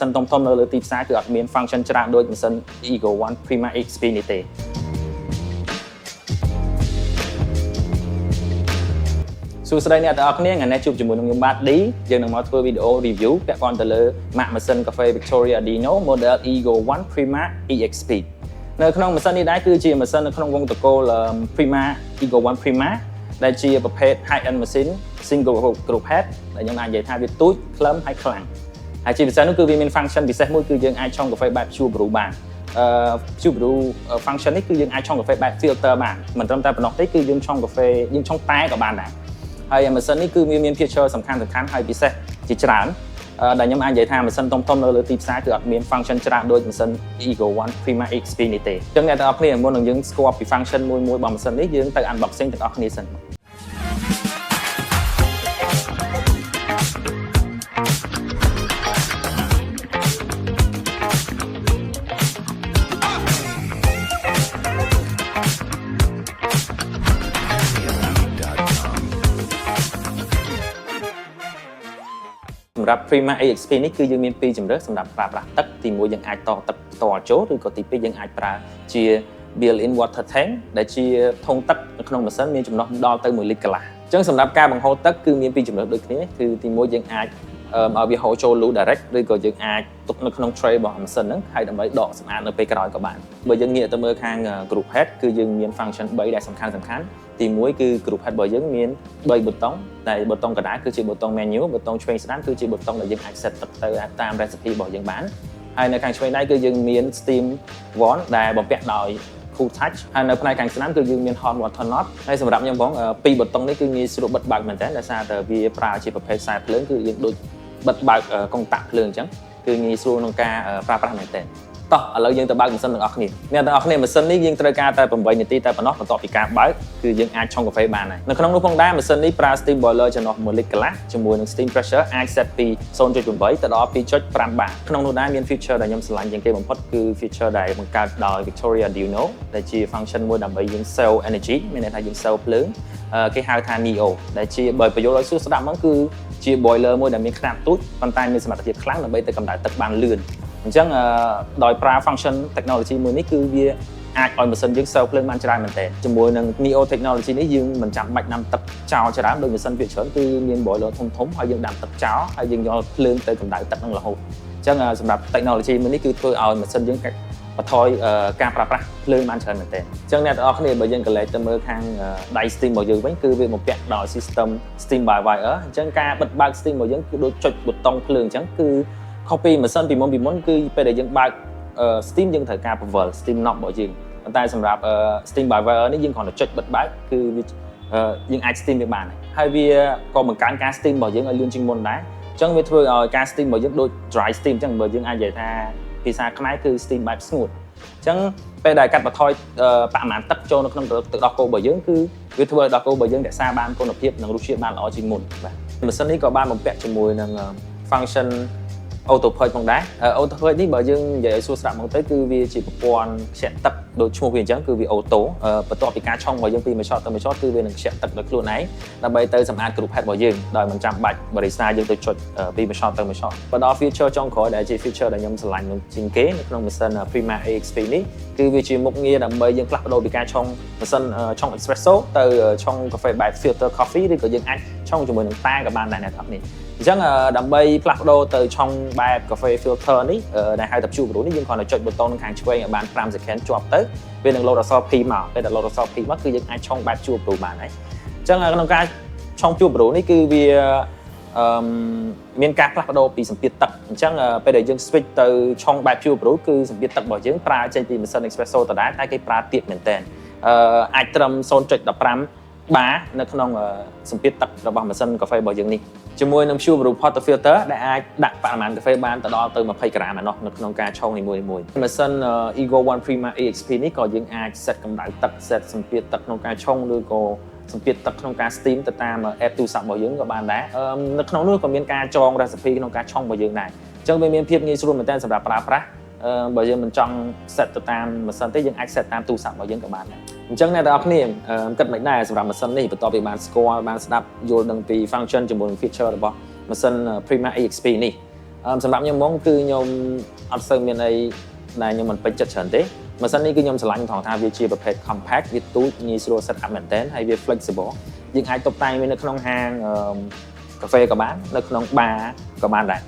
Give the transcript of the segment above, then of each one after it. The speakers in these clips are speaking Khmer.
សិនធំនៅលើទីផ្សារគឺអត់មាន function ច្រើនដូចម៉ាស៊ីន Ego One Prima XP នេះទេសួស្តីអ្នកទាំងអស់គ្នាថ្ងៃនេះជួបជាមួយនឹងខ្ញុំបាទ D យើងនឹងមកធ្វើវីដេអូ review ពាក់ព័ន្ធទៅលើម៉ាកម៉ាស៊ីនកាហ្វេ Victoria Dino model Ego One Prima EXP នៅក្នុងម៉ាស៊ីននេះដែរគឺជាម៉ាស៊ីននៅក្នុងវងតកូល Prima Ego One Prima ដែលជាប្រភេទ high end machine single group head ដែលខ្ញុំអាចនិយាយថាវាទូចខ្លឹមហើយខ្លាំងហើយជាពិសេសនោះគឺវាមាន function ពិសេសមួយគឺយើងអាចឆុងកាហ្វេបែប pure brew បានpure brew function នេះគឺយើងអាចឆុងកាហ្វេបែប filter បានមិនត្រឹមតែប៉ុណ្ណោះទេគឺយើងឆុងកាហ្វេយើងឆុងតែក៏បានដែរហើយម៉ាស៊ីននេះគឺវាមាន feature សំខាន់ហើយពិសេសជាច្រើនដែលខ្ញុំអាចនិយាយថាម៉ាស៊ីនធំនៅលើទីផ្សារគឺអត់មាន function ច្រើនដូចម៉ាស៊ីន Ego One Prima XP នេះទេអញ្ចឹងអ្នកទាំងអស់គ្នាមុននឹងយើងស្គាល់ពី function មួយរបស់ម៉ាស៊ីននេះយើងទៅ unboxing ទាំងអស់គ្នាសិនសម្រាប់ Prima EXP នេះគឺយើងមាន2ជម្រើសសម្រាប់ប្រើប្រាស់ទឹកទី1យើងអាចតទឹកផ្ទាល់ចូលឬក៏ទី2យើងអាចប្រើជា built-in water tank ដែលជាធុងទឹកនៅក្នុងម៉ាស៊ីនមានចំណុះដល់ទៅ1លីត្រកន្លះអញ្ចឹងសម្រាប់ការបង្ហូរទឹកគឺមាន2ជម្រើសដូចគ្នាគឺទី1យើងអាចឲ្យវាហូរចូលលូ direct ឬក៏យើងអាចទុកនៅក្នុង tray របស់ម៉ាស៊ីនហ្នឹងហើយដើម្បីដកសម្អាតនៅពេលក្រោយក៏បានបើយើងងាកទៅមើលខាង group head គឺយើងមាន function 3ដែលសំខាន់ទី1គឺ group head របស់យើងមាន3ប៊ូតុងតែប៊ូតុងកណ្ដាលគឺជាប៊ូតុង menu ប៊ូតុងឆ្វេងស្ដាំគឺជាប៊ូតុងដែលយើងអាច set ទឹកទៅតាម recipe របស់យើងបានហើយនៅខាងឆ្វេងដៃគឺយើងមាន steam wand ដែលបំពាក់ដោយ cool touch ហើយនៅផ្នែកខាងស្ដាំគឺយើងមាន hot water knob ហើយសម្រាប់ខ្ញុំផងពីរប៊ូតុងនេះគឺងាយស្រួលបិទបើកមែនតើដោយសារតែវាប្រើជាប្រភេទខ្សែភ្លើងគឺយើងដូចបិទបើកកុងតាក់ភ្លើងអញ្ចឹងគឺងាយស្រួលក្នុងការប្រើប្រាស់មែនតើតោះឥឡូវយើងទៅបើកម៉ាស៊ីនទាំងអស់គ្នាអ្នកទាំងអស់គ្នាម៉ាស៊ីននេះយើងត្រូវការតែ8នាទីតែប៉ុណ្ណោះបន្ទាប់ពីការបើកគឺយើងអាចឆុងកាហ្វេបានហើយនៅក្នុងនោះផងដែរម៉ាស៊ីននេះប្រើ steam boiler ចន្លោះ1លីត្រកន្លះជាមួយនឹង steam pressure អាច set ពី 0.8 ទៅដល់ 2.5 បារក្នុងនោះដែរមាន feature ដែលខ្ញុំស្រឡាញ់ជាងគេបំផុតគឺ feature ដែលបង្កើតដោយ Victoria Dino ដែលជា function មួយដើម្បីយើង save energy មានន័យថាយើង save ភ្លើងគេហៅថា Neo ដែលជាបើបញ្យល់ឲ្យសួរស្ដាប់មកគឺជា boiler មួយដែលមានខ្នាតទូចប៉ុន្តែមានសមត្ថភាពខ្លាំងដើម្បីទៅកម្ដៅទឹកបានលឿនអញ្ចឹងដោយប្រើ function technology មួយនេះគឺវាអាចឲ្យម៉ាស៊ីនយើង save ភ្លើងបានច្រើនមែនទែនជាមួយនឹង Neo technology នេះយើងមិនចាំបាច់ដាំទឹកចោលច្រើនដោយម៉ាស៊ីនវាច្រើនគឺមាន boiler ធំហើយយើងដាំទឹកចោលហើយយើងយកភ្លើងទៅកម្ដៅទឹកនឹងរហូតអញ្ចឹងសម្រាប់ technology មួយនេះគឺធ្វើឲ្យម៉ាស៊ីនយើងបន្ថយការប្រើប្រាស់ភ្លើងបានច្រើនមែនទែនអញ្ចឹងអ្នកទាំងអស់គ្នាបើយើងកលែកទៅមើលខាងដៃ steam របស់យើងវិញគឺវាបំពាក់ដោយ system steam by wire អញ្ចឹងការបិទបើក steam របស់យើងគឺដូចចុចប៊ូតុងភ្លើងអញ្ចឹងគឺខុសពីម៉ាស៊ីនពីមុនគឺពេលដែលយើងបើក steam យើងត្រូវការពង្វិល steam knob របស់យើងប៉ុន្តែសម្រាប់ steam by wire នេះយើងគ្រាន់តែចុចបិទបើកគឺវាយើងអាច steam វាបានហើយវាក៏បង្កើនការ steam របស់យើងឲ្យលឿនជាងមុនដែរអញ្ចឹងវាធ្វើឲ្យការ steam របស់យើងដូច dry steam អញ្ចឹងបើយើងអាចនិយាយថាភាសាខ្មែរគឺ steam បែបស្ងួតអញ្ចឹងពេលដែលកាត់បន្ថយបរិមាណទឹកចូលនៅក្នុងទឹកដោះគោរបស់យើងគឺវាធ្វើឲ្យដោះគោរបស់យើងរក្សាបានគុណភាពនិងរសជាតិបានល្អជាងមុនបាទម៉ាស៊ីននេះក៏បានបំពាក់ជាមួយនឹង function auto purge ផងដែរ auto purge នេះបើយើងនិយាយឲ្យសួរស្ដាប់មកទៅគឺវាជាប្រព័ន្ធខ្ជិះទឹកដូចឈ្មោះវាអញ្ចឹងគឺវា auto បន្ទាប់ពីការឆុងរបស់យើងពីមួយ shot ទៅមួយ shot គឺវានឹងខ្ជិះទឹកដោយខ្លួនឯងដើម្បីទៅសម្អាត group head របស់យើងដោយមិនចាំបាច់បរិសាយើងទៅចុចពីមួយ shot ទៅមួយ shot បើដល់ feature ចុងក្រោយដែលជា feature ដែលខ្ញុំស្រឡាញ់ជាងគេនៅក្នុងម៉ាស៊ីន Prima EXP នេះគឺវាជាមុខងារដើម្បីយើងផ្លាស់ប្ដូរពីការឆុងម៉ាស៊ីនឆុង espresso ទៅឆុងកាហ្វេបែប filter coffee ឬក៏យើងអាចឆុងជាមួយនឹងតែក៏បានដែរអ្នកទាំងអស់នេះអញ្ចឹងដើម្បីផ្លាស់ប្ដូរទៅឆុងបែបកាហ្វេ filter នេះដែលហៅថា pure brew នេះយើងគ្រាន់តែចុចប៊ូតុងខាងឆ្វេងឲ្យបាន5 second ជាប់ទៅវានឹងលោតអក្សរ P មកពេលដែលលោតអក្សរ P មកគឺយើងអាចឆុងបែប pure brew បានហើយអញ្ចឹងក្នុងការឆុង pure brew នេះគឺវាមានការផ្លាស់ប្ដូរពីសម្ពាធទឹកអញ្ចឹងពេលដែលយើង switch ទៅឆុងបែប pure brew គឺសម្ពាធទឹករបស់យើងប្រើចេញពីម៉ាស៊ីន espresso ដដែលតែគេប្រើទាបមែនទែនអាចត្រឹម 0.15 បារនៅក្នុងសម្ពាធទឹករបស់ម៉ាស៊ីនកាហ្វេរបស់យើងនេះជាមួយនឹង Pure Brew Porter Filter ដែលអាចដាក់បរិមាណកាហ្វេបានទៅដល់ទៅ20ក្រាមឯណោះនៅក្នុងការឆុងនីមួយៗម៉ាស៊ីន Ego One Prima EXP នេះក៏យើងអាច set កម្ដៅទឹក set សម្ពាធទឹកក្នុងការឆុងឬក៏សម្ពាធទឹកក្នុងការ steam ទៅតាម app ទូរស័ព្ទរបស់យើងក៏បានដែរនៅក្នុងនោះក៏មានការចង recipe ក្នុងការឆុងរបស់យើងដែរអញ្ចឹងវាមានភាពងាយស្រួលមែនទែនសម្រាប់ប្រើប្រាស់បើយើងមិនចង់ set ទៅតាមម៉ាស៊ីនទេយើងអាច set តាមទូរស័ព្ទរបស់យើងក៏បានដែរអញ្ចឹងអ្នកទាំងអស់គ្នាគិតមិនដែរសម្រាប់ម៉ាស៊ីននេះបន្ទាប់ពីបានស្គាល់បានស្ដាប់យល់ដឹងពី function ជាមួយនឹង feature របស់ម៉ាស៊ីន Prima EXP នេះ សម្រាប់ខ្ញុំហ្មងគឺខ្ញុំអត់សូវមានអីដែលខ្ញុំមិនពេញចិត្តច្រើនទេម៉ាស៊ីននេះគឺខ្ញុំឆ្លាញ់ថងថាវាជាប្រភេទ compact វាទូចងាយស្រួល set up មែនទែនហើយវា flexible យើងអាចតុបតែងវានៅក្នុងហាងកាហ្វេក៏បាននៅក្នុង bar ក៏បានដែរ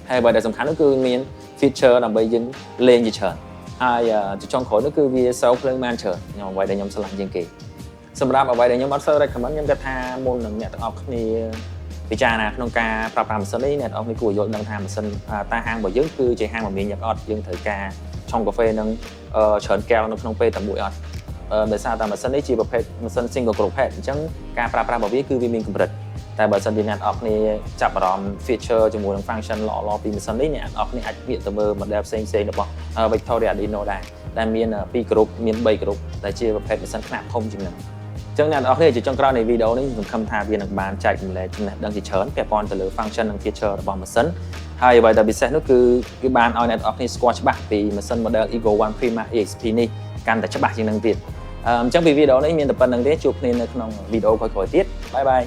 ហើយអ្វីដែលសំខាន់នោះគឺមាន feature ដើម្បីយើងលេងជាច្រើនហើយជាចុងក្រោយនោះគឺវាស្រោបភ្លើងបានច្រើនខ្ញុំអ្វីដែលខ្ញុំឆ្លាញ់ជាងគេសម្រាប់អ្វីដែលខ្ញុំអត់សូវ recommend ខ្ញុំគិតថាមុននឹងអ្នកទាំងអស់គ្នាពិចារណាក្នុងការប្រើប្រាស់ម៉ាស៊ីននេះអ្នកទាំងអស់គ្នាគួរយល់ដឹងថាម៉ាស៊ីនតាហាងរបស់យើងគឺជាហាងមមាញឹកអត់យើងត្រូវការឆុងកាហ្វេនឹងច្រើនកែវនៅក្នុងពេលតែមួយអត់ដោយសារតែម៉ាស៊ីននេះជាប្រភេទម៉ាស៊ីន single group head អញ្ចឹងការប្រើប្រាស់របស់វាគឺវាមានកម្រិតតែបើសិនជាអ្នកទាំងអស់គ្នាចាប់អារម្មណ៍ feature ជាមួយនឹង function ល្អៗពីម៉ាស៊ីននេះអ្នកទាំងអស់គ្នាអាចងាកទៅមើល model ផ្សេងៗរបស់ Victoria Dino ដែរដែលមាន2 group មាន3 group ដែលជាប្រភេទម៉ាស៊ីនខ្នាតធំជាងនេះអញ្ចឹងអ្នកទាំងអស់គ្នាជាចុងក្រោយនៃវីដេអូនេះខ្ញុំសង្ឃឹមថាវានឹងបានចែករំលែកចំណេះដឹងជាច្រើនពាក់ព័ន្ធទៅលើ function និង feature របស់ម៉ាស៊ីនហើយអ្វីដែលពិសេសនោះគឺវាបានឲ្យអ្នកទាំងអស់គ្នាស្គាល់ច្បាស់ពីម៉ាស៊ីន model Eagle One Prima EXP នេះកាន់តែច្បាស់ជាងនឹងទៀតអញ្ចឹងពីវីដេអូនេះមានតែប៉ុណ្្នឹងទេជួបគ្នានៅក្នុងវីដេអូក្រោយៗទៀតបាយបាយ